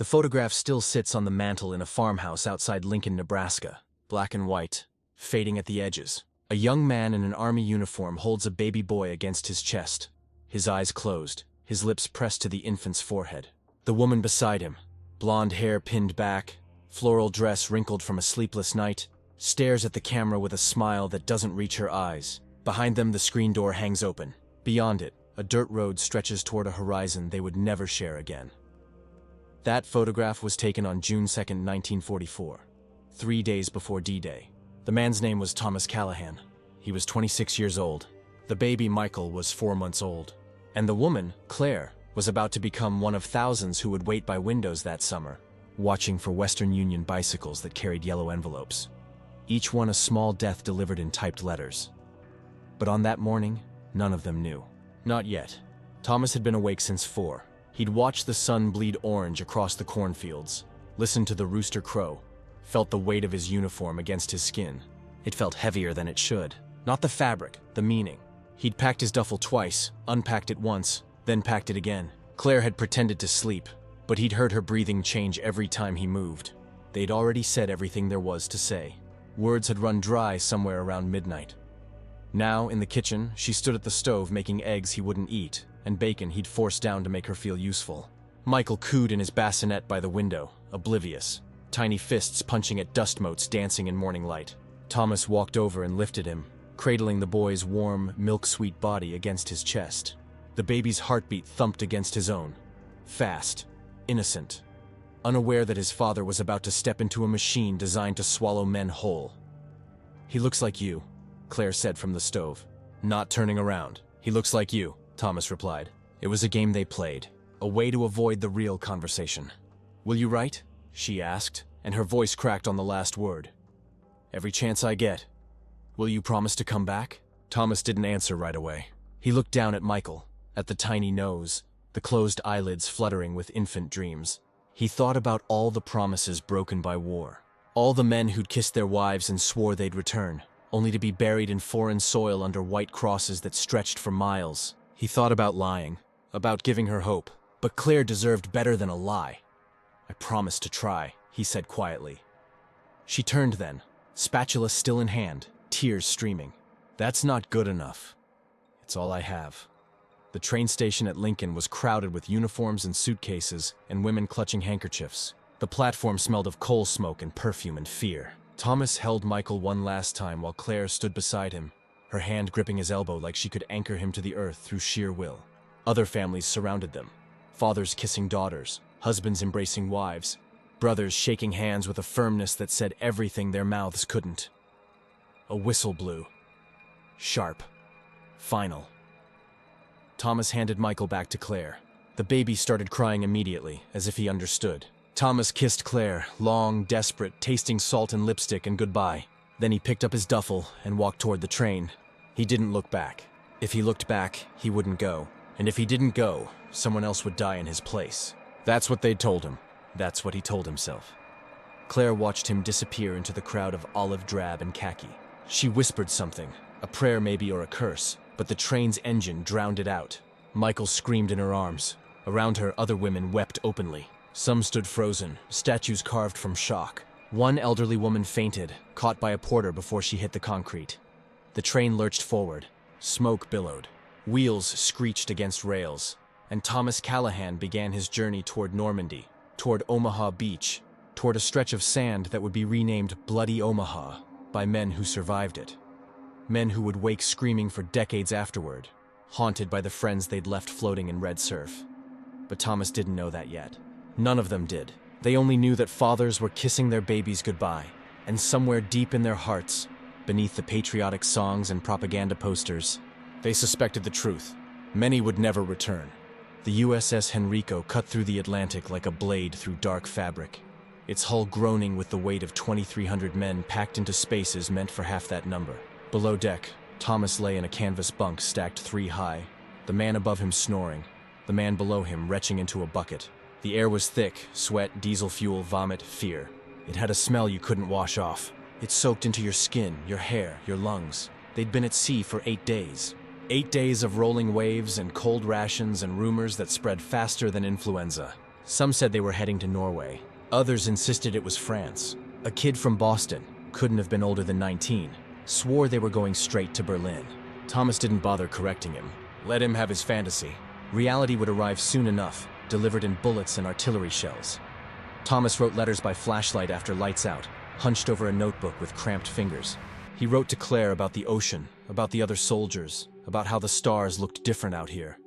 The photograph still sits on the mantel in a farmhouse outside Lincoln, Nebraska, black and white, fading at the edges. A young man in an army uniform holds a baby boy against his chest, his eyes closed, his lips pressed to the infant's forehead. The woman beside him, blonde hair pinned back, floral dress wrinkled from a sleepless night, stares at the camera with a smile that doesn't reach her eyes. Behind them, the screen door hangs open. Beyond it, a dirt road stretches toward a horizon they would never share again. That photograph was taken on June 2, 1944, 3 days before D-Day. The man's name was Thomas Callahan. He was 26 years old. The baby, Michael, was 4 months old. And the woman, Claire, was about to become one of thousands who would wait by windows that summer, watching for Western Union bicycles that carried yellow envelopes, each one a small death delivered in typed letters. But on that morning, none of them knew. Not yet. Thomas had been awake since 4. He'd watched the sun bleed orange across the cornfields, listened to the rooster crow, felt the weight of his uniform against his skin. It felt heavier than it should. Not the fabric, the meaning. He'd packed his duffel twice, unpacked it once, then packed it again. Claire had pretended to sleep, but he'd heard her breathing change every time he moved. They'd already said everything there was to say. Words had run dry somewhere around midnight. Now, in the kitchen, she stood at the stove making eggs he wouldn't eat, and bacon he'd forced down to make her feel useful. Michael cooed in his bassinet by the window, oblivious, tiny fists punching at dust motes dancing in morning light. Thomas walked over and lifted him, cradling the boy's warm, milk-sweet body against his chest. The baby's heartbeat thumped against his own. Fast, innocent, unaware that his father was about to step into a machine designed to swallow men whole. "He looks like you," Claire said from the stove. Not turning around. "He looks like you," Thomas replied. It was a game they played, a way to avoid the real conversation. "Will you write?" she asked, and her voice cracked on the last word. "Every chance I get." "Will you promise to come back?" Thomas didn't answer right away. He looked down at Michael, at the tiny nose, the closed eyelids fluttering with infant dreams. He thought about all the promises broken by war, all the men who'd kissed their wives and swore they'd return, only to be buried in foreign soil under white crosses that stretched for miles. He thought about lying, about giving her hope, but Claire deserved better than a lie. "I promised to try," he said quietly. She turned then, spatula still in hand, tears streaming. "That's not good enough. It's all I have." The train station at Lincoln was crowded with uniforms and suitcases and women clutching handkerchiefs. The platform smelled of coal smoke and perfume and fear. Thomas held Michael one last time while Claire stood beside him, her hand gripping his elbow like she could anchor him to the earth through sheer will. Other families surrounded them, fathers kissing daughters, husbands embracing wives, brothers shaking hands with a firmness that said everything their mouths couldn't. A whistle blew. Sharp. Final. Thomas handed Michael back to Claire. The baby started crying immediately, as if he understood. Thomas kissed Claire, long, desperate, tasting salt and lipstick and goodbye. Then he picked up his duffel and walked toward the train. He didn't look back. If he looked back, he wouldn't go. And if he didn't go, someone else would die in his place. That's what they'd told him. That's what he told himself. Claire watched him disappear into the crowd of olive drab and khaki. She whispered something, a prayer maybe or a curse, but the train's engine drowned it out. Michael screamed in her arms. Around her, other women wept openly. Some stood frozen, statues carved from shock. One elderly woman fainted, caught by a porter before she hit the concrete. The train lurched forward. Smoke billowed. Wheels screeched against rails. And Thomas Callahan began his journey toward Normandy, toward Omaha Beach, toward a stretch of sand that would be renamed Bloody Omaha by men who survived it. Men who would wake screaming for decades afterward, haunted by the friends they'd left floating in red surf. But Thomas didn't know that yet. None of them did. They only knew that fathers were kissing their babies goodbye, and somewhere deep in their hearts, beneath the patriotic songs and propaganda posters, they suspected the truth. Many would never return. The USS Henrico cut through the Atlantic like a blade through dark fabric, its hull groaning with the weight of 2,300 men packed into spaces meant for half that number. Below deck, Thomas lay in a canvas bunk stacked 3 high, the man above him snoring, the man below him retching into a bucket. The air was thick, sweat, diesel fuel, vomit, fear. It had a smell you couldn't wash off. It soaked into your skin, your hair, your lungs. They'd been at sea for 8 days. 8 days of rolling waves and cold rations and rumors that spread faster than influenza. Some said they were heading to Norway. Others insisted it was France. A kid from Boston, couldn't have been older than 19, swore they were going straight to Berlin. Thomas didn't bother correcting him. Let him have his fantasy. Reality would arrive soon enough, delivered in bullets and artillery shells. Thomas wrote letters by flashlight after lights out, hunched over a notebook with cramped fingers. He wrote to Claire about the ocean, about the other soldiers, about how the stars looked different out here.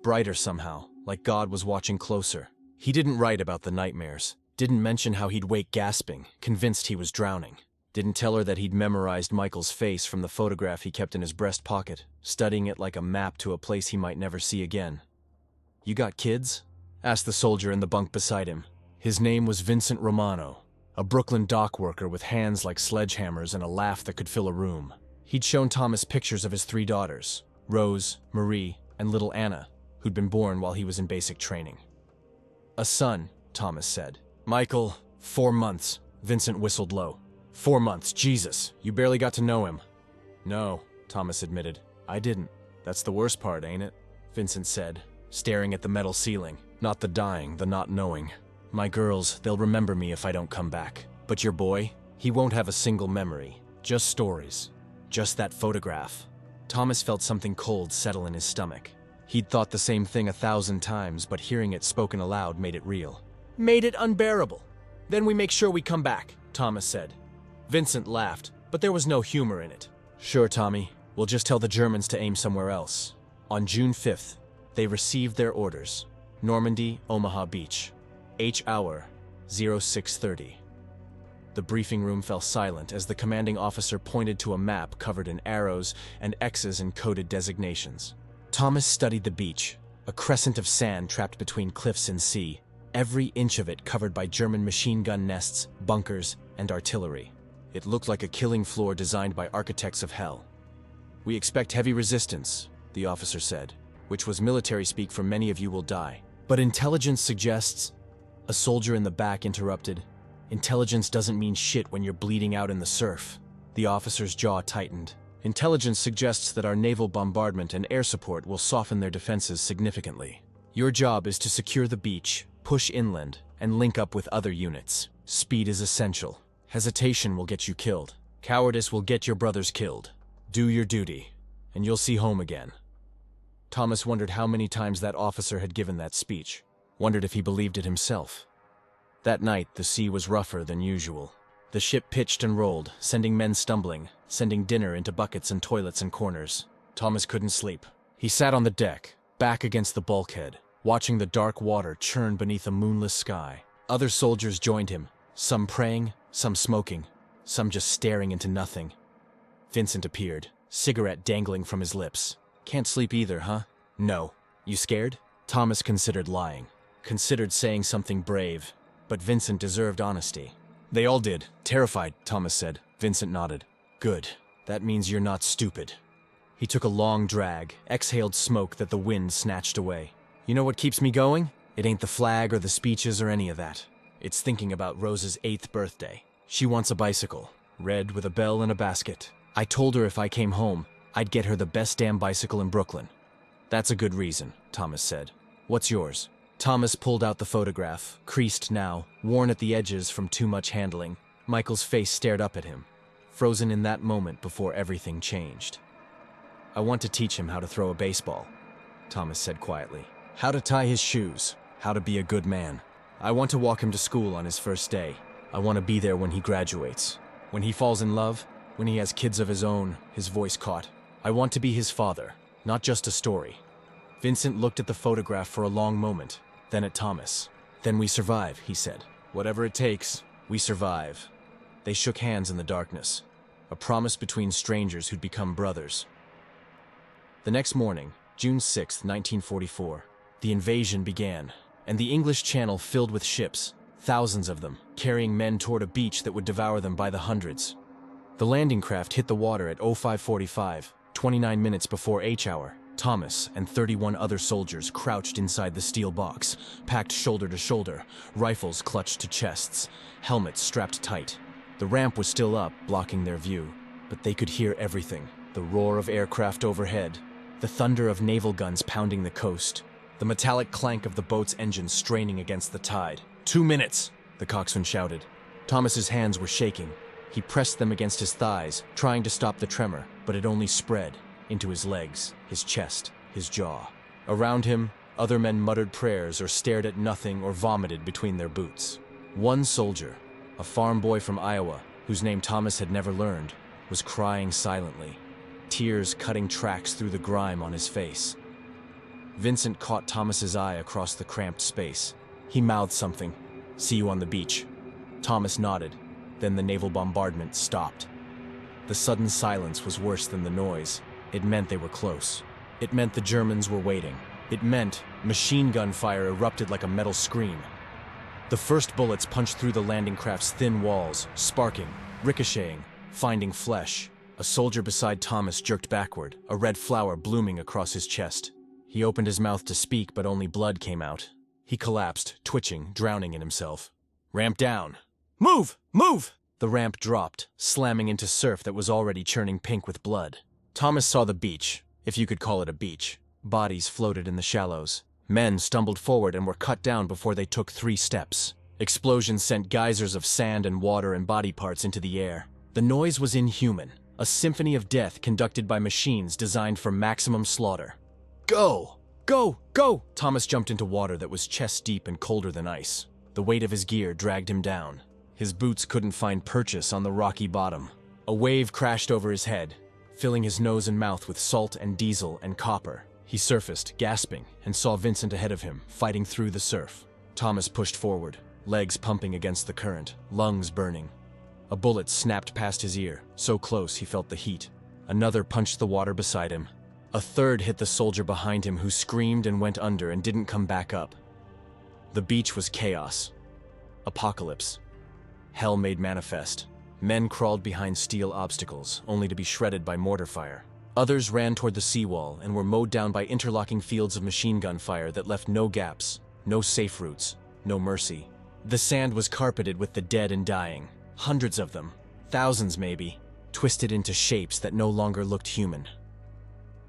Brighter somehow, like God was watching closer. He didn't write about the nightmares, didn't mention how he'd wake gasping, convinced he was drowning. Didn't tell her that he'd memorized Michael's face from the photograph he kept in his breast pocket, studying it like a map to a place he might never see again. "You got kids?" asked the soldier in the bunk beside him. His name was Vincent Romano, a Brooklyn dock worker with hands like sledgehammers and a laugh that could fill a room. He'd shown Thomas pictures of his 3 daughters, Rose, Marie, and little Anna, who'd been born while he was in basic training. "A son," Thomas said. "Michael, 4 months." Vincent whistled low. 4 months, Jesus, you barely got to know him." "No," Thomas admitted. "I didn't." "That's the worst part, ain't it?" Vincent said, staring at the metal ceiling. "Not the dying, the not knowing. My girls, they'll remember me if I don't come back. But your boy, he won't have a single memory. Just stories. Just that photograph." Thomas felt something cold settle in his stomach. He'd thought the same thing 1,000 times, but hearing it spoken aloud made it real. "Made it unbearable. Then we make sure we come back," Thomas said. Vincent laughed, but there was no humor in it. "Sure, Tommy. We'll just tell the Germans to aim somewhere else." On June 5th, they received their orders. Normandy, Omaha Beach. H hour, 0630. The briefing room fell silent as the commanding officer pointed to a map covered in arrows and X's in coded designations. Thomas studied the beach, a crescent of sand trapped between cliffs and sea, every inch of it covered by German machine gun nests, bunkers, and artillery. It looked like a killing floor designed by architects of hell. "We expect heavy resistance," the officer said, "which was military speak for many of you will die. But intelligence suggests—" A soldier in the back interrupted. "Intelligence doesn't mean shit when you're bleeding out in the surf." The officer's jaw tightened. "Intelligence suggests that our naval bombardment and air support will soften their defenses significantly. Your job is to secure the beach, push inland, and link up with other units. Speed is essential. Hesitation will get you killed. Cowardice will get your brothers killed. Do your duty, and you'll see home again." Thomas wondered how many times that officer had given that speech. Wondered if he believed it himself. That night, the sea was rougher than usual. The ship pitched and rolled, sending men stumbling, sending dinner into buckets and toilets and corners. Thomas couldn't sleep. He sat on the deck, back against the bulkhead, watching the dark water churn beneath a moonless sky. Other soldiers joined him, some praying, some smoking, some just staring into nothing. Vincent appeared, cigarette dangling from his lips. "Can't sleep either, huh?" "No." "You scared?" Thomas considered lying, considered saying something brave, but Vincent deserved honesty. "They all did. Terrified," Thomas said. Vincent nodded. "Good. That means you're not stupid." He took a long drag, exhaled smoke that the wind snatched away. "You know what keeps me going? It ain't the flag or the speeches or any of that. It's thinking about Rose's 8th birthday. She wants a bicycle, red with a bell and a basket. I told her if I came home, I'd get her the best damn bicycle in Brooklyn." "That's a good reason," Thomas said. "What's yours?" Thomas pulled out the photograph, creased now, worn at the edges from too much handling. Michael's face stared up at him, frozen in that moment before everything changed. "I want to teach him how to throw a baseball," Thomas said quietly. "How to tie his shoes, how to be a good man. I want to walk him to school on his first day. I want to be there when he graduates. When he falls in love, when he has kids of his own," his voice caught. "I want to be his father, not just a story." Vincent looked at the photograph for a long moment, then at Thomas. "Then we survive," he said. "Whatever it takes, we survive." They shook hands in the darkness, a promise between strangers who'd become brothers. The next morning, June 6, 1944, the invasion began, and the English Channel filled with ships, thousands of them, carrying men toward a beach that would devour them by the hundreds. The landing craft hit the water at 0545, 29 minutes before H hour. Thomas and 31 other soldiers crouched inside the steel box, packed shoulder to shoulder, rifles clutched to chests, helmets strapped tight. The ramp was still up, blocking their view, but they could hear everything. The roar of aircraft overhead, the thunder of naval guns pounding the coast, The metallic clank of the boat's engine straining against the tide. 2 minutes, the coxswain shouted. Thomas's hands were shaking. He pressed them against his thighs, trying to stop the tremor, but it only spread into his legs, his chest, his jaw. Around him, other men muttered prayers or stared at nothing or vomited between their boots. One soldier, a farm boy from Iowa, whose name Thomas had never learned, was crying silently, tears cutting tracks through the grime on his face. Vincent caught Thomas's eye across the cramped space. He mouthed something. "See you on the beach." Thomas nodded. Then the naval bombardment stopped. The sudden silence was worse than the noise. It meant they were close. It meant the Germans were waiting. It meant machine gun fire erupted like a metal scream. The first bullets punched through the landing craft's thin walls, sparking, ricocheting, finding flesh. A soldier beside Thomas jerked backward, a red flower blooming across his chest. He opened his mouth to speak, but only blood came out. He collapsed, twitching, drowning in himself. "Ramp down." "Move! Move!" The ramp dropped, slamming into surf that was already churning pink with blood. Thomas saw the beach, if you could call it a beach. Bodies floated in the shallows. Men stumbled forward and were cut down before they took 3 steps. Explosions sent geysers of sand and water and body parts into the air. The noise was inhuman, a symphony of death conducted by machines designed for maximum slaughter. "Go! Go! Go!" Thomas jumped into water that was chest deep and colder than ice. The weight of his gear dragged him down. His boots couldn't find purchase on the rocky bottom. A wave crashed over his head, filling his nose and mouth with salt and diesel and copper. He surfaced, gasping, and saw Vincent ahead of him, fighting through the surf. Thomas pushed forward, legs pumping against the current, lungs burning. A bullet snapped past his ear, so close he felt the heat. Another punched the water beside him. A third hit the soldier behind him, who screamed and went under and didn't come back up. The beach was chaos. Apocalypse. Hell made manifest. Men crawled behind steel obstacles, only to be shredded by mortar fire. Others ran toward the seawall and were mowed down by interlocking fields of machine gun fire that left no gaps, no safe routes, no mercy. The sand was carpeted with the dead and dying. Hundreds of them, thousands maybe, twisted into shapes that no longer looked human.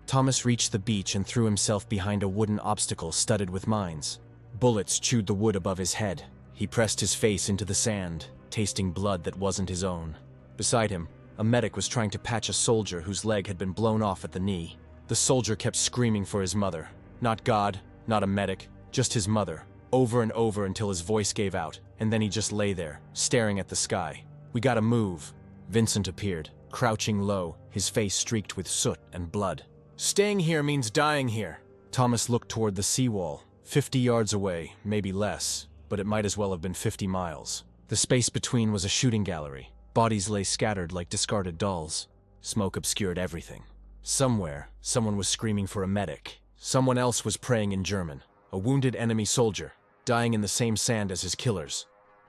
Thomas reached the beach and threw himself behind a wooden obstacle studded with mines. Bullets chewed the wood above his head. He pressed his face into the sand, tasting blood that wasn't his own. Beside him, a medic was trying to patch a soldier whose leg had been blown off at the knee. The soldier kept screaming for his mother. Not God, not a medic, just his mother, over and over until his voice gave out, and then he just lay there, staring at the sky. "We gotta move." Vincent appeared, crouching low, his face streaked with soot and blood. "Staying here means dying here." Thomas looked toward the seawall, 50 yards away, maybe less, but it might as well have been 50 miles. The space between was a shooting gallery. Bodies lay scattered like discarded dolls. Smoke obscured everything. Somewhere, someone was screaming for a medic. Someone else was praying in German. A wounded enemy soldier, dying in the same sand as his killers.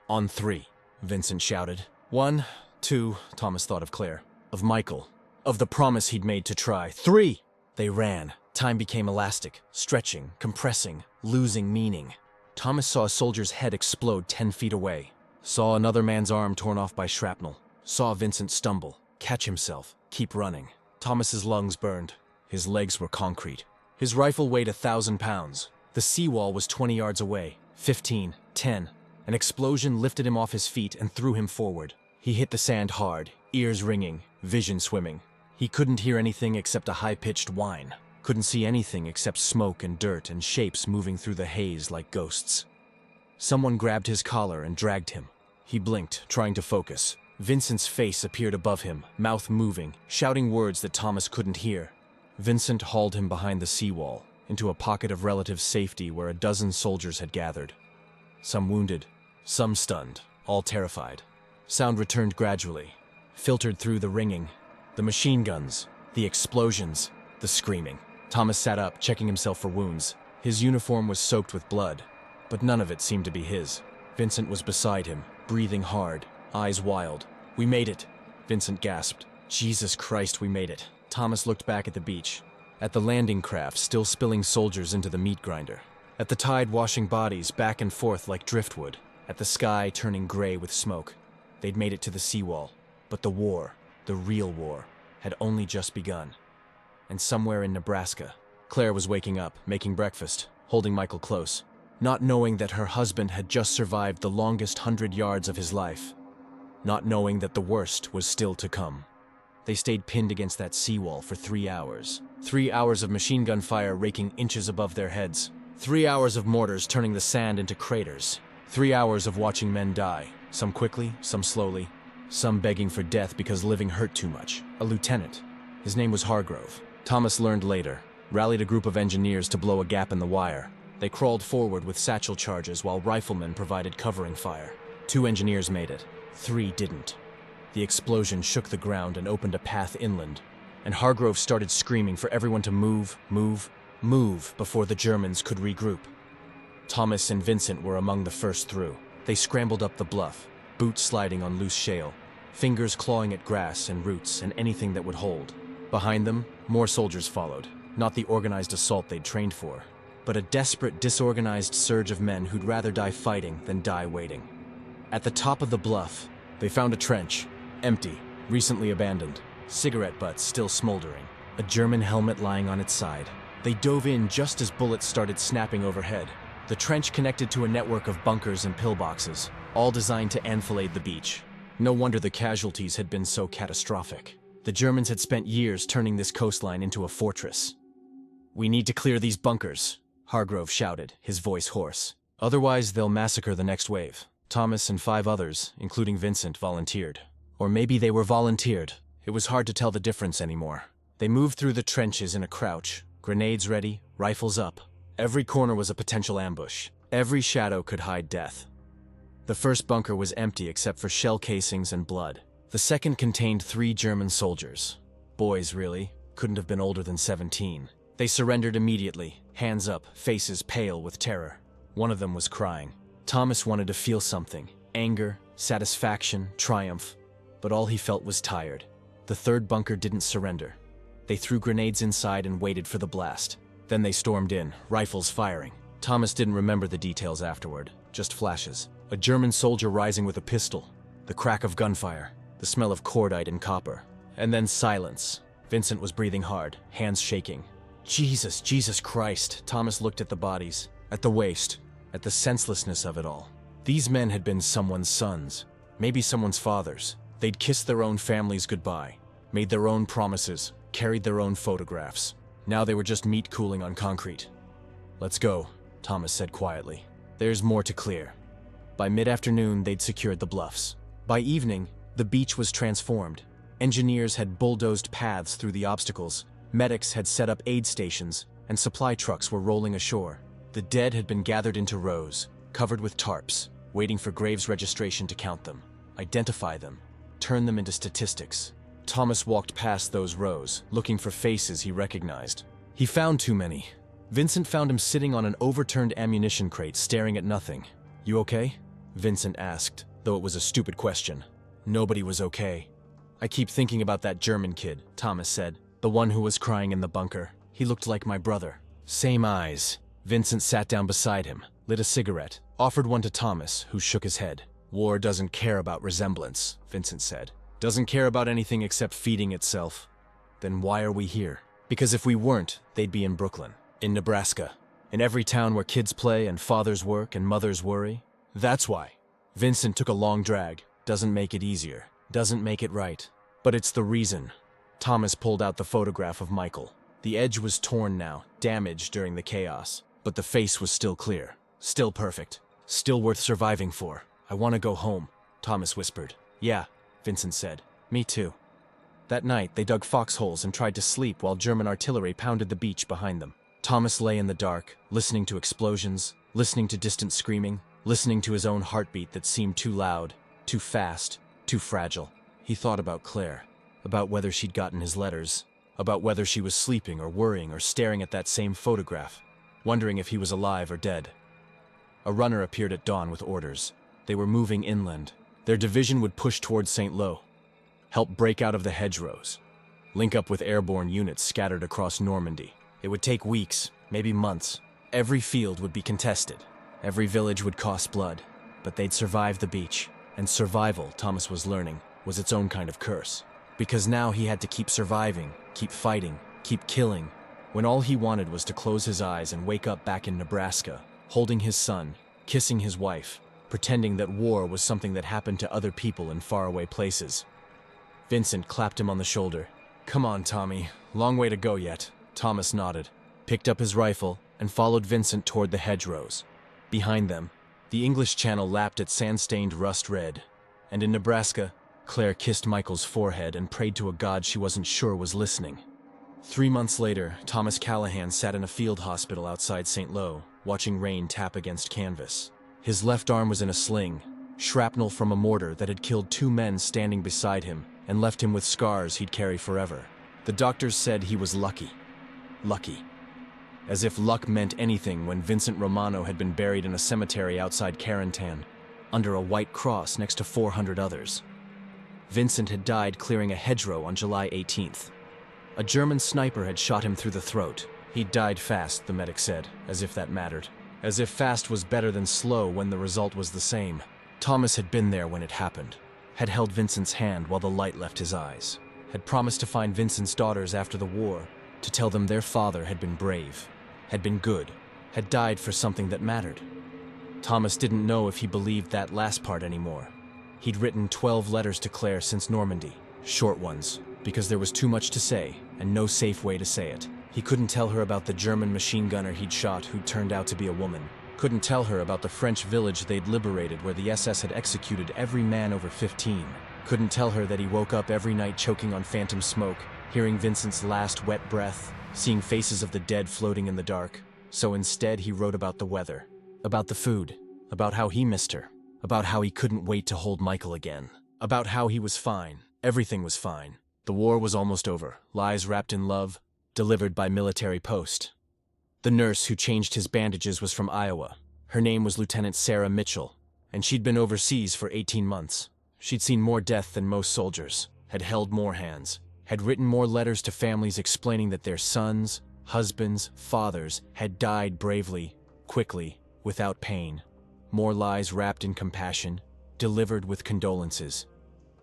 "On 3, Vincent shouted. 1, 2, Thomas thought of Claire, of Michael, of the promise he'd made to try. 3! They ran. Time became elastic, stretching, compressing, losing meaning. Thomas saw a soldier's head explode 10 feet away. Saw another man's arm torn off by shrapnel. Saw Vincent stumble, catch himself, keep running. Thomas's lungs burned. His legs were concrete. His rifle weighed 1,000 pounds. The seawall was 20 yards away. 15, 10. An explosion lifted him off his feet and threw him forward. He hit the sand hard, ears ringing, vision swimming. He couldn't hear anything except a high-pitched whine. Couldn't see anything except smoke and dirt and shapes moving through the haze like ghosts. Someone grabbed his collar and dragged him. He blinked, trying to focus. Vincent's face appeared above him, mouth moving, shouting words that Thomas couldn't hear. Vincent hauled him behind the seawall, into a pocket of relative safety where a dozen soldiers had gathered. Some wounded, some stunned, all terrified. Sound returned gradually, filtered through the ringing, the machine guns, the explosions, the screaming. Thomas sat up, checking himself for wounds. His uniform was soaked with blood, but none of it seemed to be his. Vincent was beside him, breathing hard, eyes wild. "We made it," Vincent gasped. "Jesus Christ, we made it." Thomas looked back at the beach, at the landing craft still spilling soldiers into the meat grinder, at the tide washing bodies back and forth like driftwood, at the sky turning gray with smoke. They'd made it to the seawall, but the war, the real war, had only just begun. And somewhere in Nebraska, Claire was waking up, making breakfast, holding Michael close, not knowing that her husband had just survived the longest 100 yards of his life, not knowing that the worst was still to come. They stayed pinned against that seawall for 3 hours. 3 hours of machine gun fire raking inches above their heads. 3 hours of mortars turning the sand into craters. 3 hours of watching men die, some quickly, some slowly, some begging for death because living hurt too much. A lieutenant. His name was Hargrove. Thomas learned later, rallied a group of engineers to blow a gap in the wire. They crawled forward with satchel charges while riflemen provided covering fire. 2 engineers made it. 3 didn't. The explosion shook the ground and opened a path inland, and Hargrove started screaming for everyone to move, move, move before the Germans could regroup. Thomas and Vincent were among the first through. They scrambled up the bluff, boots sliding on loose shale, fingers clawing at grass and roots and anything that would hold. Behind them, more soldiers followed, not the organized assault they'd trained for, but a desperate, disorganized surge of men who'd rather die fighting than die waiting. At the top of the bluff, they found a trench, empty, recently abandoned, cigarette butts still smoldering, a German helmet lying on its side. They dove in just as bullets started snapping overhead. The trench connected to a network of bunkers and pillboxes, all designed to enfilade the beach. No wonder the casualties had been so catastrophic. The Germans had spent years turning this coastline into a fortress. "We need to clear these bunkers," Hargrove shouted, his voice hoarse. "Otherwise, they'll massacre the next wave." Thomas and 5 others, including Vincent, volunteered. Or maybe they were volunteered. It was hard to tell the difference anymore. They moved through the trenches in a crouch, grenades ready, rifles up. Every corner was a potential ambush. Every shadow could hide death. The first bunker was empty except for shell casings and blood. The second contained 3 German soldiers. Boys, really. Couldn't have been older than 17. They surrendered immediately, hands up, faces pale with terror. One of them was crying. Thomas wanted to feel something. Anger, satisfaction, triumph. But all he felt was tired. The third bunker didn't surrender. They threw grenades inside and waited for the blast. Then they stormed in, rifles firing. Thomas didn't remember the details afterward, just flashes. A German soldier rising with a pistol, the crack of gunfire, the smell of cordite and copper. And then silence. Vincent was breathing hard, hands shaking. Jesus Christ. Thomas looked at the bodies, at the waste, at the senselessness of it all. These men had been someone's sons, maybe someone's fathers. They'd kissed their own families goodbye, made their own promises, carried their own photographs. Now they were just meat cooling on concrete. "Let's go," Thomas said quietly. "There's more to clear." By mid-afternoon, they'd secured the bluffs. By evening, the beach was transformed. Engineers had bulldozed paths through the obstacles, medics had set up aid stations, and supply trucks were rolling ashore. The dead had been gathered into rows, covered with tarps, waiting for graves registration to count them, identify them, turn them into statistics. Thomas walked past those rows, looking for faces he recognized. He found too many. Vincent found him sitting on an overturned ammunition crate, staring at nothing. "You okay?" Vincent asked, though it was a stupid question. Nobody was okay. "I keep thinking about that German kid," Thomas said, "the one who was crying in the bunker. He looked like my brother. Same eyes." Vincent sat down beside him, lit a cigarette, offered one to Thomas, who shook his head. "War doesn't care about resemblance," Vincent said. "Doesn't care about anything except feeding itself." "Then why are we here?" "Because if we weren't, they'd be in Brooklyn, in Nebraska, in every town where kids play and fathers work and mothers worry. That's why." Vincent took a long drag. "Doesn't make it easier. Doesn't make it right. But it's the reason." Thomas pulled out the photograph of Michael. The edge was torn now, damaged during the chaos, but the face was still clear, still perfect, still worth surviving for. "I want to go home," Thomas whispered. "Yeah," Vincent said. "Me too." That night, they dug foxholes and tried to sleep while German artillery pounded the beach behind them. Thomas lay in the dark, listening to explosions, listening to distant screaming, listening to his own heartbeat that seemed too loud, too fast, too fragile. He thought about Claire, about whether she'd gotten his letters, about whether she was sleeping or worrying or staring at that same photograph, wondering if he was alive or dead. A runner appeared at dawn with orders. They were moving inland. Their division would push towards St. Lo, help break out of the hedgerows, link up with airborne units scattered across Normandy. It would take weeks, maybe months. Every field would be contested. Every village would cost blood, but they'd survive the beach. And survival, Thomas was learning, was its own kind of curse. Because now he had to keep surviving, keep fighting, keep killing, when all he wanted was to close his eyes and wake up back in Nebraska, holding his son, kissing his wife, pretending that war was something that happened to other people in faraway places. Vincent clapped him on the shoulder. "Come on, Tommy. Long way to go yet." Thomas nodded, picked up his rifle, and followed Vincent toward the hedgerows. Behind them, the English Channel lapped at sand-stained rust red, and in Nebraska, Claire kissed Michael's forehead and prayed to a god she wasn't sure was listening. 3 months later, Thomas Callahan sat in a field hospital outside St. Lo, watching rain tap against canvas. His left arm was in a sling, shrapnel from a mortar that had killed 2 men standing beside him and left him with scars he'd carry forever. The doctors said he was lucky. Lucky. As if luck meant anything when Vincent Romano had been buried in a cemetery outside Carentan, under a white cross next to 400 others. Vincent had died clearing a hedgerow on July 18th. A German sniper had shot him through the throat. He'd died fast, the medic said, as if that mattered. As if fast was better than slow when the result was the same. Thomas had been there when it happened, had held Vincent's hand while the light left his eyes, had promised to find Vincent's daughters after the war, to tell them their father had been brave, had been good, had died for something that mattered. Thomas didn't know if he believed that last part anymore. He'd written 12 letters to Claire since Normandy, short ones, because there was too much to say and no safe way to say it. He couldn't tell her about the German machine gunner he'd shot who turned out to be a woman. Couldn't tell her about the French village they'd liberated where the SS had executed every man over 15. Couldn't tell her that he woke up every night choking on phantom smoke, hearing Vincent's last wet breath, seeing faces of the dead floating in the dark. So instead he wrote about the weather, about the food, about how he missed her, about how he couldn't wait to hold Michael again, about how he was fine, everything was fine. The war was almost over, lies wrapped in love, delivered by military post. The nurse who changed his bandages was from Iowa. Her name was Lieutenant Sarah Mitchell, and she'd been overseas for 18 months. She'd seen more death than most soldiers, had held more hands, had written more letters to families explaining that their sons, husbands, fathers had died bravely, quickly, without pain. More lies wrapped in compassion, delivered with condolences.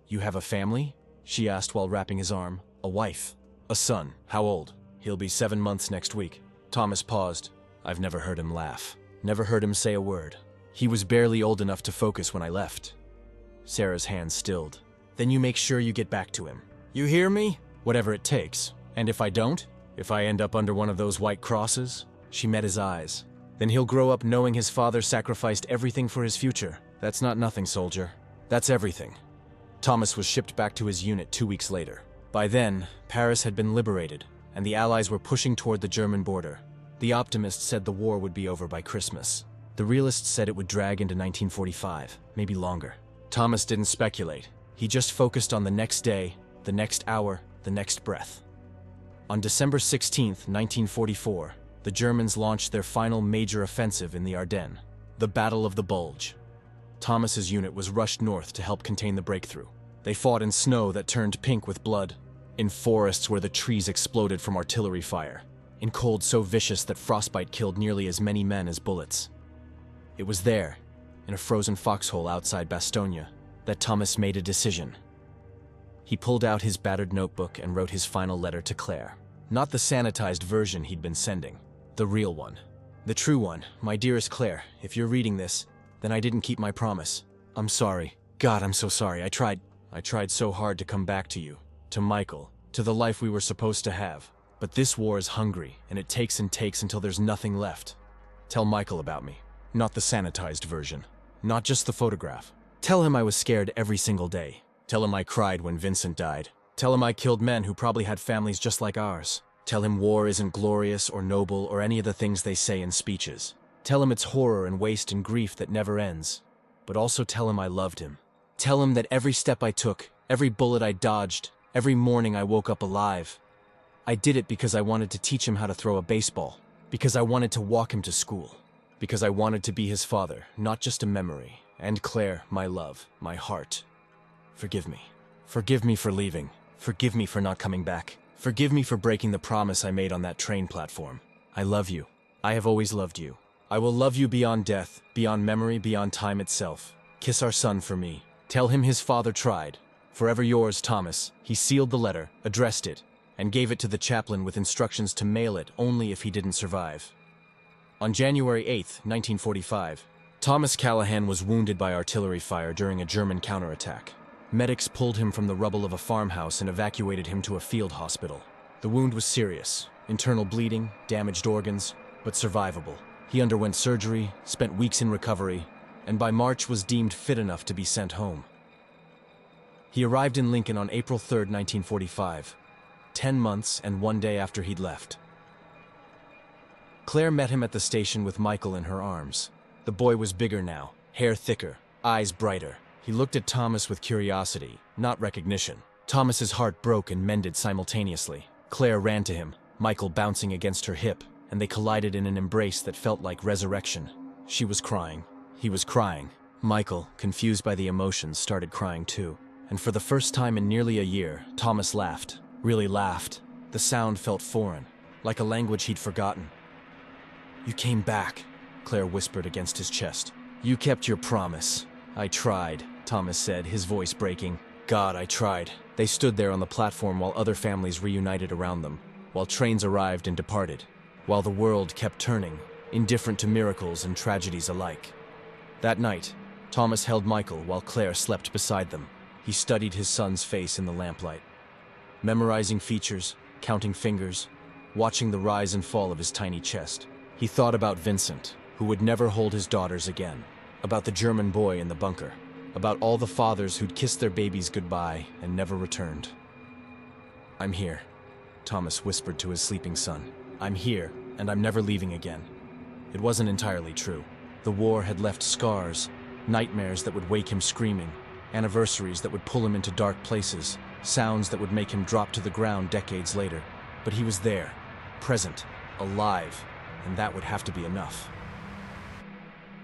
"You have a family?" she asked while wrapping his arm. "A wife. A son. How old?" "He'll be 7 months next week." Thomas paused. I've never heard him laugh. Never heard him say a word. He was barely old enough to focus when I left. Sarah's hand stilled. "Then you make sure you get back to him. You hear me? Whatever it takes. And if I don't? If I end up under one of those white crosses?" She met his eyes. "Then he'll grow up knowing his father sacrificed everything for his future. That's not nothing, soldier. That's everything." Thomas was shipped back to his unit 2 weeks later. By then, Paris had been liberated, and the Allies were pushing toward the German border. The optimists said the war would be over by Christmas. The realists said it would drag into 1945, maybe longer. Thomas didn't speculate. He just focused on the next day, the next hour, the next breath. On December 16th, 1944, the Germans launched their final major offensive in the Ardennes, the Battle of the Bulge. Thomas's unit was rushed north to help contain the breakthrough. They fought in snow that turned pink with blood, in forests where the trees exploded from artillery fire, in cold so vicious that frostbite killed nearly as many men as bullets. It was there, in a frozen foxhole outside Bastogne, that Thomas made a decision. He pulled out his battered notebook and wrote his final letter to Claire. Not the sanitized version he'd been sending, the real one. "The true one, my dearest Claire, if you're reading this, then I didn't keep my promise. I'm sorry. God, I'm so sorry. I tried so hard to come back to you, to Michael, to the life we were supposed to have. But this war is hungry, and it takes and takes until there's nothing left. Tell Michael about me. Not the sanitized version. Not just the photograph. Tell him I was scared every single day. Tell him I cried when Vincent died. Tell him I killed men who probably had families just like ours. Tell him war isn't glorious or noble or any of the things they say in speeches. Tell him it's horror and waste and grief that never ends. But also tell him I loved him. Tell him that every step I took, every bullet I dodged, every morning I woke up alive. I did it because I wanted to teach him how to throw a baseball. Because I wanted to walk him to school. Because I wanted to be his father, not just a memory. And Claire, my love, my heart. Forgive me. Forgive me for leaving. Forgive me for not coming back. Forgive me for breaking the promise I made on that train platform. I love you. I have always loved you. I will love you beyond death, beyond memory, beyond time itself. Kiss our son for me. Tell him his father tried. Forever yours, Thomas." He sealed the letter, addressed it, and gave it to the chaplain with instructions to mail it only if he didn't survive. On January 8, 1945, Thomas Callahan was wounded by artillery fire during a German counterattack. Medics pulled him from the rubble of a farmhouse and evacuated him to a field hospital. The wound was serious, internal bleeding, damaged organs, but survivable. He underwent surgery, spent weeks in recovery, and by March was deemed fit enough to be sent home. He arrived in Lincoln on April 3, 1945, 10 months and 1 day after he'd left. Claire met him at the station with Michael in her arms. The boy was bigger now, hair thicker, eyes brighter. He looked at Thomas with curiosity, not recognition. Thomas's heart broke and mended simultaneously. Claire ran to him, Michael bouncing against her hip, and they collided in an embrace that felt like resurrection. She was crying. He was crying. Michael, confused by the emotions, started crying too. And for the first time in nearly a year, Thomas laughed. Really laughed. The sound felt foreign, like a language he'd forgotten. "You came back," Claire whispered against his chest. "You kept your promise." "I tried," Thomas said, his voice breaking. "God, I tried." They stood there on the platform while other families reunited around them, while trains arrived and departed, while the world kept turning, indifferent to miracles and tragedies alike. That night, Thomas held Michael while Claire slept beside them. He studied his son's face in the lamplight, memorizing features, counting fingers, watching the rise and fall of his tiny chest. He thought about Vincent, who would never hold his daughters again, about the German boy in the bunker, about all the fathers who'd kissed their babies goodbye and never returned. "I'm here," Thomas whispered to his sleeping son. "I'm here, and I'm never leaving again." It wasn't entirely true. The war had left scars, nightmares that would wake him screaming, anniversaries that would pull him into dark places, sounds that would make him drop to the ground decades later. But he was there, present, alive, and that would have to be enough.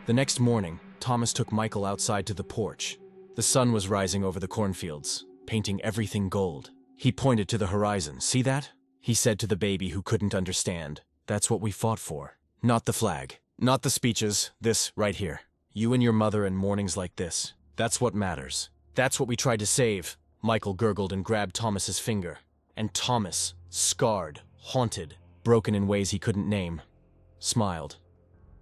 The next morning, Thomas took Michael outside to the porch. The sun was rising over the cornfields, painting everything gold. He pointed to the horizon. "See that?" he said to the baby who couldn't understand. "That's what we fought for. Not the flag, not the speeches, this right here. You and your mother and mornings like this. That's what matters. That's what we tried to save." Michael gurgled and grabbed Thomas's finger. And Thomas, scarred, haunted, broken in ways he couldn't name, smiled.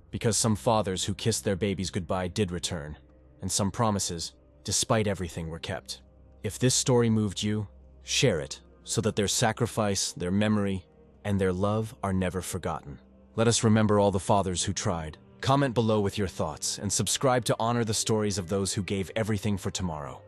Because some fathers who kissed their babies goodbye did return, and some promises, despite everything, were kept. If this story moved you, share it, so that their sacrifice, their memory, and their love are never forgotten. Let us remember all the fathers who tried. Comment below with your thoughts, and subscribe to honor the stories of those who gave everything for tomorrow.